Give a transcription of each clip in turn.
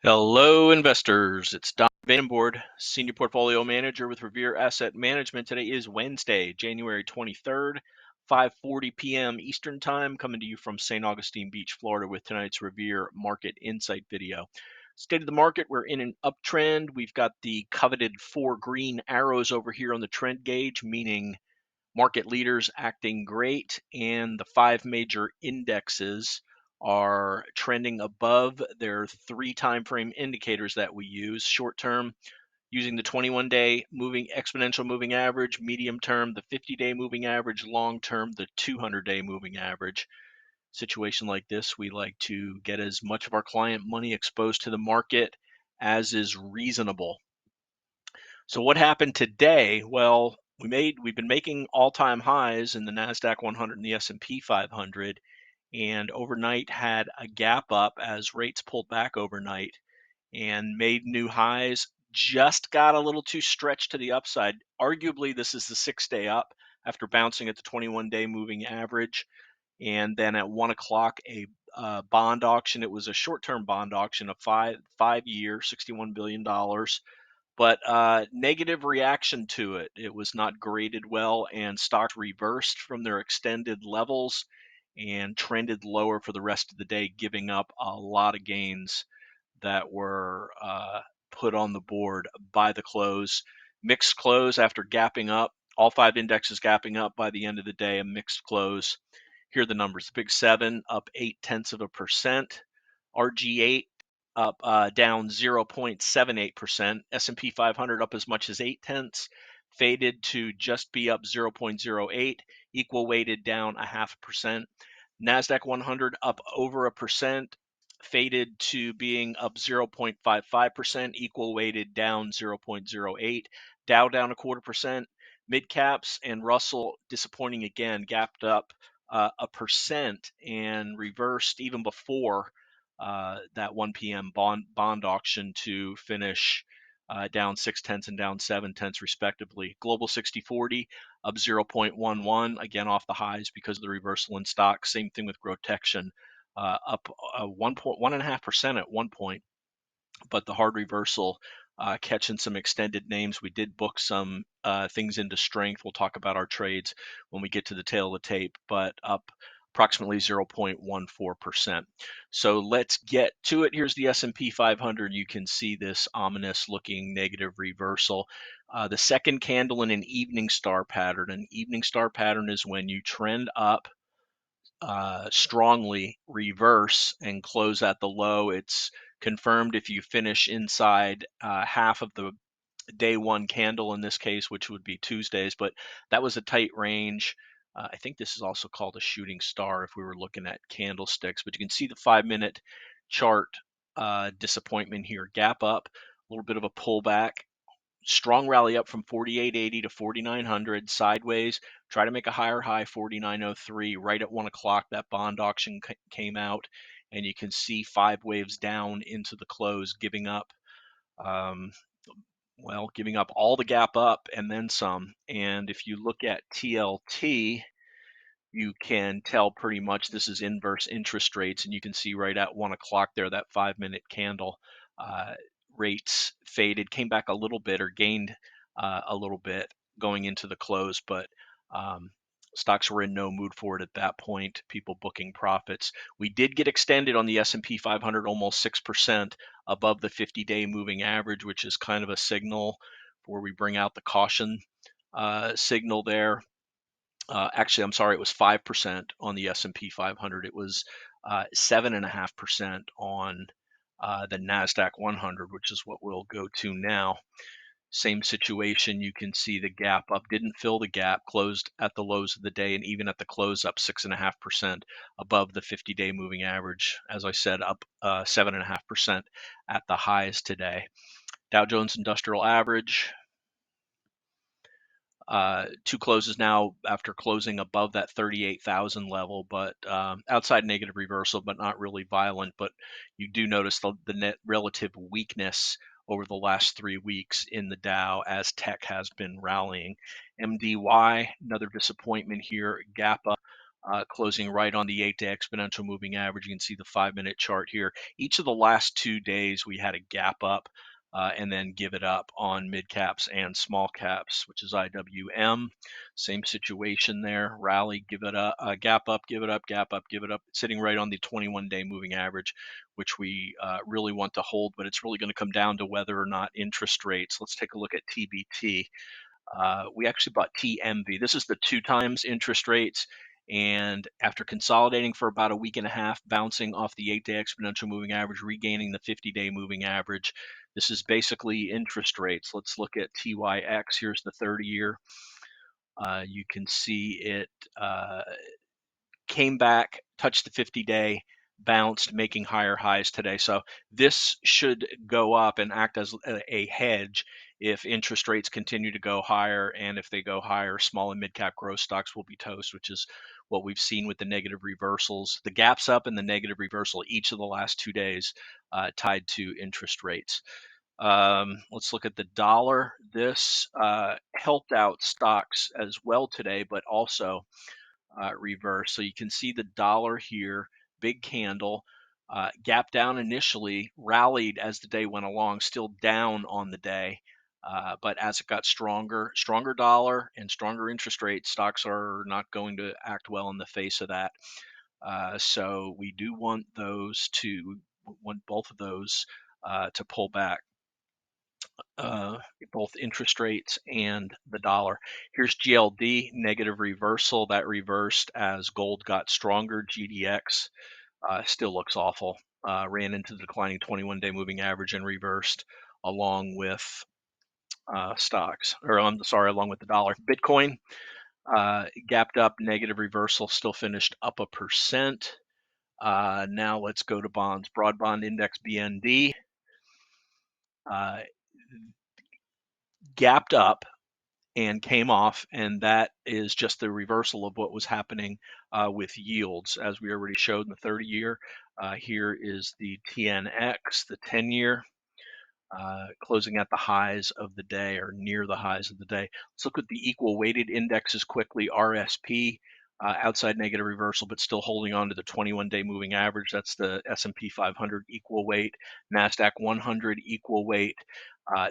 Hello, investors. It's Don Vandenbord, Senior Portfolio Manager with Revere Asset Management. Today is Wednesday, January 23rd, 5:40 p.m. Eastern Time, coming to you from St. Augustine Beach, Florida, with tonight's Revere Market Insight video. State of the market, we're in an uptrend. We've got the coveted 4 green arrows over here on the trend gauge, meaning market leaders acting great, and the 5 major indexes are trending above their 3 time frame indicators that we use. Short term, using the 21-day moving exponential moving average; medium term, the 50-day moving average; long term, the 200-day moving average. Situation like this, we like to get as much of our client money exposed to the market as is reasonable. So what happened today? Well, we've been making all-time highs in the NASDAQ 100 and the S&P 500, and overnight had a gap up as rates pulled back overnight and made new highs. Just got a little too stretched to the upside. Arguably, this is the 6-day up after bouncing at the 21-day moving average. And then at 1 o'clock, a bond auction. It was a short-term bond auction of five-year, $61 billion. But negative reaction to it. It was not graded well, and stocks reversed from their extended levels and trended lower for the rest of the day, giving up a lot of gains that were put on the board by the close. Mixed close after gapping up. All 5 indexes gapping up by the end of the day, a mixed close. Here are the numbers. The Big 7 up 0.8%. RG8 up down 0.78%. S&P 500 up as much as 0.8, faded to just be up 0.08, equal weighted down 0.5%. NASDAQ 100 up over 1%, faded to being up 0.55%, equal weighted down 0.08. Dow down 0.25%. Mid caps and Russell disappointing again, gapped up 1% and reversed even before that 1 p.m. bond auction to finish down 0.6 and down 0.7 respectively. Global 60/40 up 0.11, again off the highs because of the reversal in stock. Same thing with GROTECTION, up 1.5% at one point, but the hard reversal catching some extended names. We did book some things into strength. We'll talk about our trades when we get to the tail of the tape, but up approximately 0.14%. So let's get to it. Here's the S&P 500. You can see this ominous looking negative reversal. The second candle in an evening star pattern. An evening star pattern is when you trend up strongly, reverse, and close at the low. It's confirmed if you finish inside half of the day 1 candle in this case, which would be Tuesdays, but that was a tight range. I think this is also called a shooting star if we were looking at candlesticks, but you can see the 5-minute chart disappointment here. Gap up, a little bit of a pullback. Strong rally up from 48.80 to 4900, sideways. Try to make a higher high, 49.03. Right at 1 o'clock, that bond auction came out, and you can see 5 waves down into the close, giving up giving up all the gap up and then some. And if you look at TLT, you can tell pretty much this is inverse interest rates, and you can see right at 1 o'clock there, that 5-minute candle, rates faded, came back a little bit or gained a little bit going into the close, but stocks were in no mood for it at that point, people booking profits. We did get extended on the S&P 500 almost 6% above the 50-day moving average, which is kind of a signal where we bring out the caution signal there. Actually, I'm sorry, it was 5% on the S&P 500. It was 7.5% on the NASDAQ 100, which is what we'll go to now. Same situation, you can see the gap up, didn't fill the gap, closed at the lows of the day, and even at the close up 6.5% above the 50-day moving average. As I said, up 7.5% at the highs today. Dow Jones Industrial Average, 2 closes now after closing above that 38,000 level, but outside negative reversal, but not really violent. But you do notice the net relative weakness over the last 3 weeks in the Dow as tech has been rallying. MDY, another disappointment here, gap up closing right on the 8-day exponential moving average. You can see the 5-minute chart here. Each of the last 2 days, we had a gap up and then give it up on mid caps and small caps, which is IWM. Same situation there. Rally, give it up, gap up, give it up, gap up, give it up. It's sitting right on the 21-day moving average, which we really want to hold, but it's really going to come down to whether or not interest rates. Let's take a look at TBT. We actually bought TMV. This is the 2 times interest rates. And after consolidating for about a week and a half, bouncing off the 8-day exponential moving average, regaining the 50-day moving average, this is basically interest rates. Let's look at TYX. Here's the 30-year. You can see it came back, touched the 50-day, bounced, making higher highs today. So this should go up and act as a hedge if interest rates continue to go higher. And if they go higher, small and mid cap growth stocks will be toast, which is what we've seen with the negative reversals. The gaps up and the negative reversal each of the last 2 days tied to interest rates. Let's look at the dollar. This helped out stocks as well today, but also reverse. So you can see the dollar here, big candle, gap down initially, rallied as the day went along, still down on the day. But as it got stronger dollar and stronger interest rates, stocks are not going to act well in the face of that. So we do want both of those to pull back. Both interest rates and the dollar. Here's GLD, negative reversal. That reversed as gold got stronger. GDX still looks awful. Ran into the declining 21-day moving average and reversed along with stocks, or I'm sorry, along with the dollar. Bitcoin gapped up, negative reversal, still finished up 1%. Now let's go to bonds. Broad bond index BND gapped up and came off, and that is just the reversal of what was happening with yields, as we already showed in the 30-year. Here is the TNX, the 10-year, closing at the highs of the day or near the highs of the day. Let's look at the equal weighted indexes quickly. RSP, outside negative reversal, but still holding on to the 21-day moving average. That's the S&P 500 equal weight. NASDAQ 100 equal weight.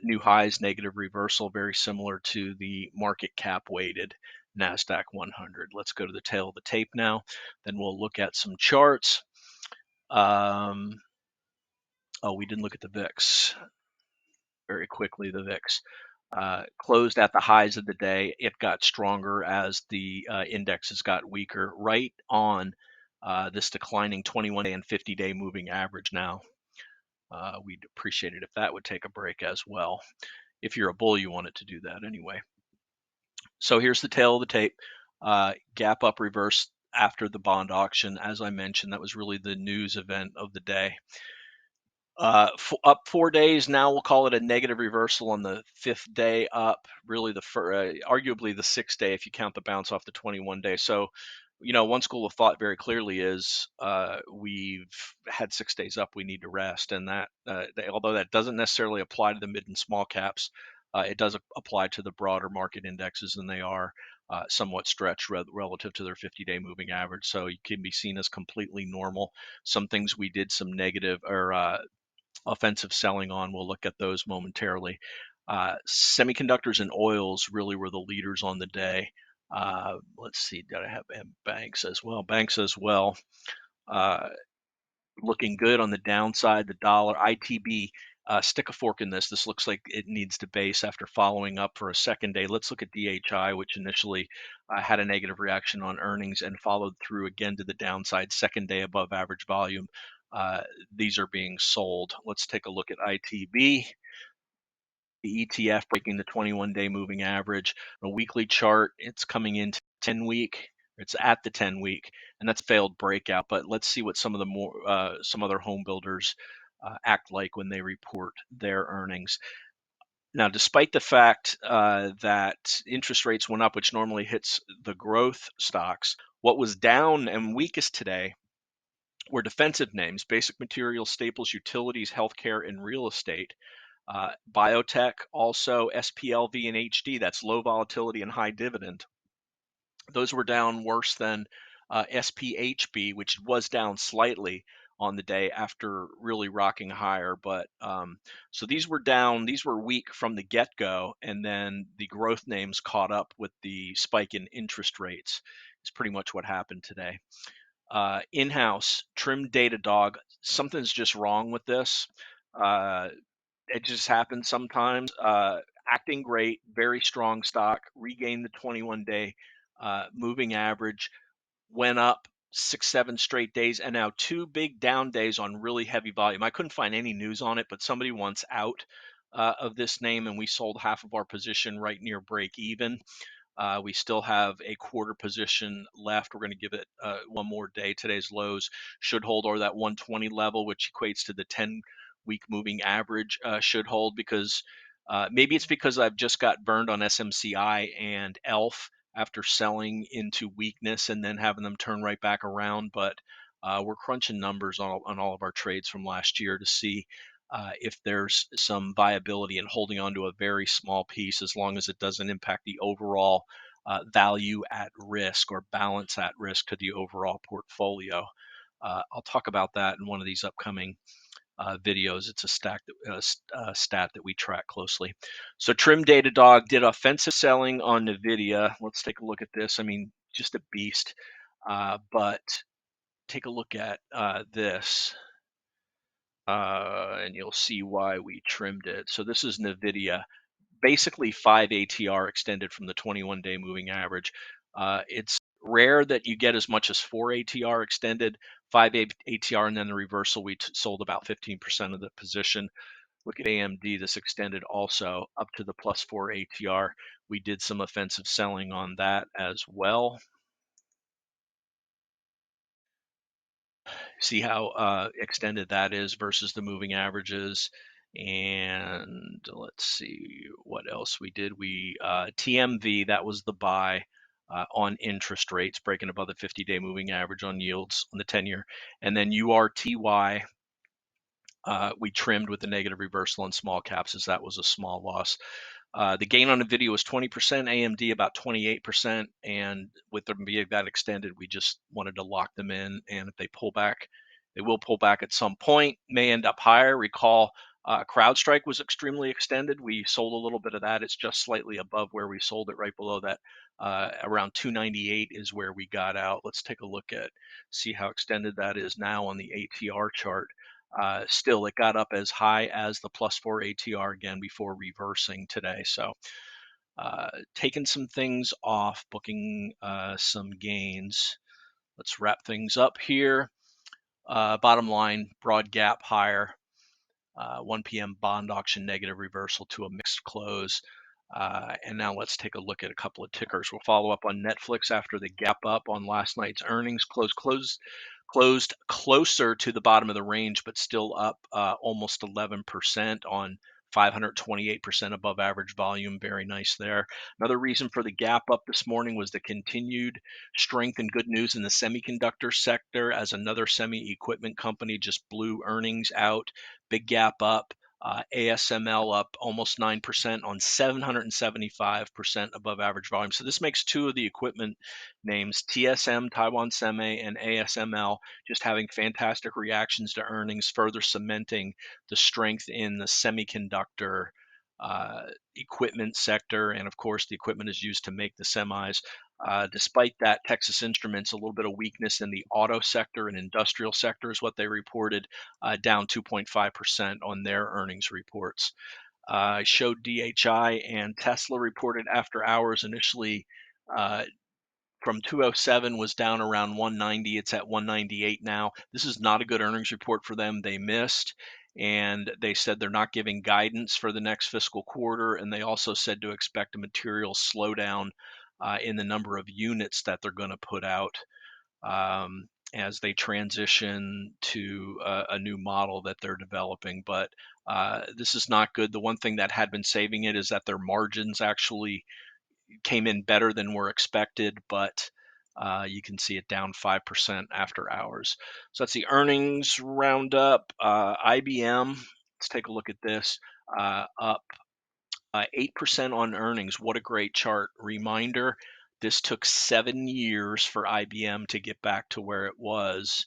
New highs, negative reversal, very similar to the market cap weighted NASDAQ 100. Let's go to the tail of the tape now. Then we'll look at some charts. Oh, we didn't look at the VIX. Very quickly, the VIX closed at the highs of the day. It got stronger as the indexes got weaker, right on this declining 21-day and 50-day moving average now. We'd appreciate it if that would take a break as well. If you're a bull, you want it to do that anyway. So here's the tail of the tape. Gap up, reverse after the bond auction. As I mentioned, that was really the news event of the day. Up 4 days now. We'll call it a negative reversal on the 5th day up. Really, arguably the 6th day if you count the bounce off the 21-day. So, one school of thought very clearly is we've had 6 days up. We need to rest, and that although that doesn't necessarily apply to the mid and small caps, it does apply to the broader market indexes, and they are somewhat stretched relative to their 50-day moving average. So you can be seen as completely normal. Some things we did some negative or offensive selling on. We'll look at those momentarily. Semiconductors and oils really were the leaders on the day. Let's see, did I have banks as well? Banks as well. Looking good on the downside. The dollar, ITB, stick a fork in this. This looks like it needs to base after following up for a second day. Let's look at DHI, which initially had a negative reaction on earnings and followed through again to the downside, second day above average volume. These are being sold. Let's take a look at ITB. The ETF breaking the 21-day moving average. A weekly chart, it's coming into 10-week. It's at the 10-week, and that's a failed breakout. But let's see what some other home builders act like when they report their earnings. Now, despite the fact that interest rates went up, which normally hits the growth stocks, what was down and weakest today were defensive names: basic materials, staples, utilities, healthcare, and real estate. Biotech, also SPLV and HD, that's low volatility and high dividend. Those were down worse than SPHB, which was down slightly on the day after really rocking higher. But so these were down, these were weak from the get go, and then the growth names caught up with the spike in interest rates. Is pretty much what happened today. In-house trim data dog, something's just wrong with this. Uh, it just happens sometimes. Acting great, very strong stock, regained the 21-day moving average, went up 6, 7 straight days, and now 2 big down days on really heavy volume. I couldn't find any news on it, but somebody wants out of this name, and we sold half of our position right near break even. We still have a quarter position left. We're going to give it one more day. Today's lows should hold, or that 120 level, which equates to the 10-week moving average, should hold, because maybe it's because I've just got burned on SMCI and ELF after selling into weakness and then having them turn right back around. But we're crunching numbers on all of our trades from last year to see if there's some viability in holding on to a very small piece, as long as it doesn't impact the overall value at risk or balance at risk to the overall portfolio. I'll talk about that in one of these upcoming videos. It's a stat that we track closely. So Trim Data Dog did offensive selling on NVIDIA. Let's take a look at this. I mean, just a beast. But take a look at this. And you'll see why we trimmed it. So this is NVIDIA, basically 5 ATR extended from the 21-day moving average. It's rare that you get as much as 4 ATR extended, 5 ATR, and then the reversal. We sold about 15% of the position. Look at AMD, this extended also up to the +4 ATR. We did some offensive selling on that as well. See how extended that is versus the moving averages. And let's see what else we did. We TMV, that was the buy on interest rates, breaking above the 50-day moving average on yields on the 10-year. And then URTY, we trimmed with the negative reversal on small caps, as that was a small loss. The gain on NVIDIA was 20%, AMD about 28%, and with them being that extended, we just wanted to lock them in, and if they pull back, they will pull back at some point, may end up higher. Recall, CrowdStrike was extremely extended. We sold a little bit of that. It's just slightly above where we sold it, right below that. Around 298 is where we got out. Let's take a look at, see how extended that is now on the ATR chart. Still, it got up as high as the +4 ATR again before reversing today. So taking some things off, booking some gains. Let's wrap things up here. Bottom line, broad gap higher. 1 p.m. bond auction negative reversal to a mixed close. And now let's take a look at a couple of tickers. We'll follow up on Netflix after the gap up on last night's earnings. Closed closer to the bottom of the range, but still up almost 11% on 528% above average volume. Very nice there. Another reason for the gap up this morning was the continued strength and good news in the semiconductor sector, as another semi equipment company just blew earnings out. Big gap up. ASML up almost 9% on 775% above average volume. So this makes two of the equipment names, TSM, Taiwan Semi, and ASML, just having fantastic reactions to earnings, further cementing the strength in the semiconductor equipment sector. And of course, the equipment is used to make the semis. Despite that, Texas Instruments, a little bit of weakness in the auto sector and industrial sector is what they reported, down 2.5% on their earnings reports. I showed DHI and Tesla reported after hours. Initially, from 207 was down around 190. It's at 198 now. This is not a good earnings report for them. They missed, and they said they're not giving guidance for the next fiscal quarter. And they also said to expect a material slowdown in the number of units that they're going to put out as they transition to a new model that they're developing. But this is not good. The one thing that had been saving it is that their margins actually came in better than were expected, but you can see it down 5% after hours. So that's the earnings roundup. IBM, let's take a look at this, up 8% on earnings. What a great chart. Reminder, This took 7 years for IBM to get back to where it was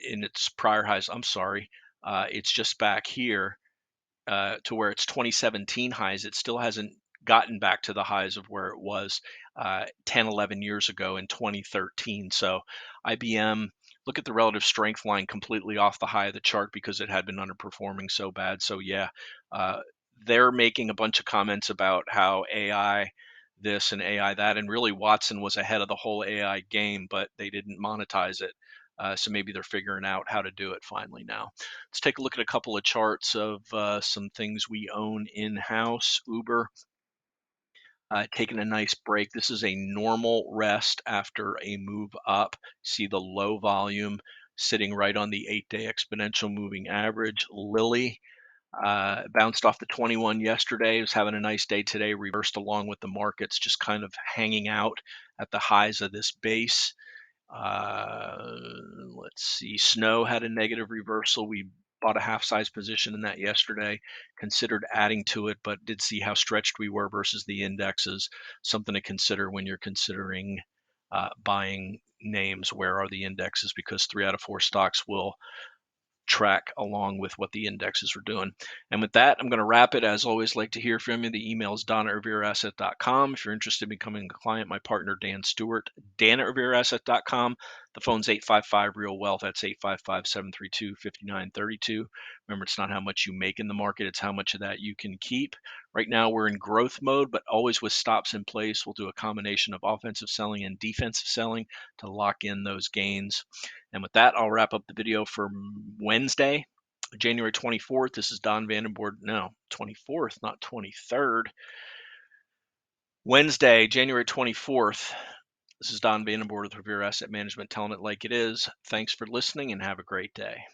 in its prior highs. I'm sorry, it's just back here to where its 2017 highs. It still hasn't gotten back to the highs of where it was 10, 11 years ago in 2013. So IBM, look at the relative strength line completely off the high of the chart because it had been underperforming so bad. So yeah, uh, they're making a bunch of comments about how AI this and AI that, and really Watson was ahead of the whole AI game, but they didn't monetize it. So maybe they're figuring out how to do it finally now. Let's take a look at a couple of charts of some things we own in-house. Uber taking a nice break. This is a normal rest after a move up. See the low volume sitting right on the 8-day exponential moving average. Lilly bounced off the 21 yesterday. Was having a nice day today. Reversed along with the markets, just kind of hanging out at the highs of this base. Uh, let's see. Snow had a negative reversal. We bought a half size position in that yesterday, considered adding to it, but did see how stretched we were versus the indexes. Something to consider when you're considering buying names. Where are the indexes? Because 3 out of 4 stocks will track along with what the indexes are doing. And with that, I'm going to wrap it. As always, like to hear from you. The email is don@revereasset.com. If you're interested in becoming a client, my partner, Dan Stewart, dan@revereasset.com. The phone's 855-REAL-WEALTH. That's 855-732-5932. Remember, it's not how much you make in the market, it's how much of that you can keep. Right now, we're in growth mode, but always with stops in place. We'll do a combination of offensive selling and defensive selling to lock in those gains. And with that, I'll wrap up the video for Wednesday, January 24th. This is Don Vandenbord. No, 24th, not 23rd. Wednesday, January 24th. This is Don Vandenbord with Revere Asset Management, telling it like it is. Thanks for listening and have a great day.